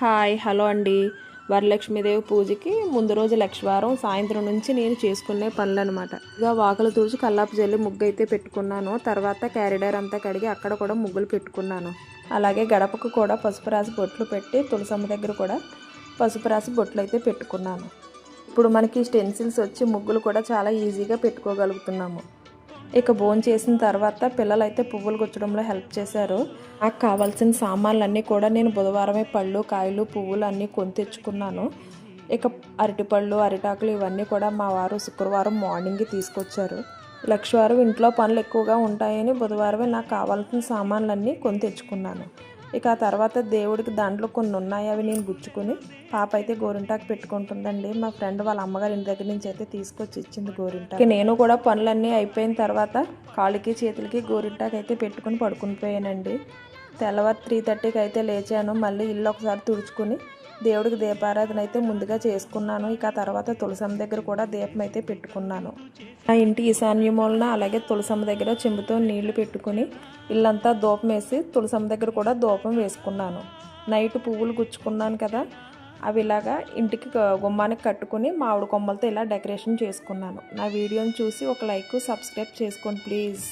Hi hello అండి. వరలక్ష్మీదేవి పూజకి ముందు రోజు లక్షవారం సాయంత్రం నుంచి నేను చేసుకునే పనులు అనమాట. ఇక వాకలు తుడిచి కల్లాపు జల్లి ముగ్గు అయితే పెట్టుకున్నాను. తర్వాత క్యారిడార్ అంతా కడిగి అక్కడ కూడా ముగ్గులు పెట్టుకున్నాను. అలాగే గడపకు కూడా పసుపు రాసి బొట్లు పెట్టి తులసమ్మ దగ్గర కూడా పసుపు రాసి బొట్లు అయితే పెట్టుకున్నాను. ఇప్పుడు మనకి స్టెన్సిల్స్ వచ్చి ముగ్గులు కూడా చాలా ఈజీగా పెట్టుకోగలుగుతున్నాము. ఇక భోజనం చేసిన తర్వాత పిల్లలైతే పువ్వులు గుచ్చడంలో హెల్ప్ చేశారు. నాకు కావాల్సిన సామాన్లన్నీ కూడా నేను బుధవారమే పళ్ళు కాయలు పువ్వులు అన్నీ కొని తెచ్చుకున్నాను. ఇక అరటిపళ్ళు అరిటాకులు ఇవన్నీ కూడా మా వారు శుక్రవారం మార్నింగ్ తీసుకొచ్చారు. లక్షవారం ఇంట్లో పనులు ఎక్కువగా ఉంటాయని బుధవారమే నాకు కావాల్సిన సామాన్లన్నీ కొని తెచ్చుకున్నాను. ఇక ఆ తర్వాత దేవుడికి దాంట్లో కొన్ని ఉన్నాయి, అవి నేను గుచ్చుకొని పాప అయితే గోరింటాకు పెట్టుకుంటుందండి. మా ఫ్రెండ్ వాళ్ళ అమ్మగారి ఇంటి దగ్గర నుంచి అయితే తీసుకొచ్చి ఇచ్చింది గోరింటాకు. నేను కూడా పనులన్నీ అయిపోయిన తర్వాత కాళ్ళకి చేతులకి గోరింటాకు అయితే పెట్టుకుని పడుకుని పోయానండి. తెల్లవారు 3:30కి అయితే లేచాను. మళ్ళీ ఇల్లు ఒకసారి తుడుచుకుని దేవుడికి దీపారాధన అయితే ముందుగా చేసుకున్నాను. ఇక తర్వాత తులసమ్మ దగ్గర కూడా దీపం అయితే పెట్టుకున్నాను. ఆ ఇంటి ఈశాన్య మూలన అలాగే తులసమ్మ దగ్గర చెంబుతో నీళ్లు పెట్టుకుని ఇల్లంతా ధూపం వేసి తులసమ్మ దగ్గర కూడా ధూపం వేసుకున్నాను. నైట్ పువ్వులు గుచ్చుకున్నాను కదా, అవి ఇలాగా ఇంటికి గుమ్మానికి కట్టుకుని మామిడి కొమ్మలతో ఇలా డెకరేషన్ చేసుకున్నాను. నా వీడియోని చూసి ఒక లైక్ సబ్స్క్రైబ్ చేసుకోండి ప్లీజ్.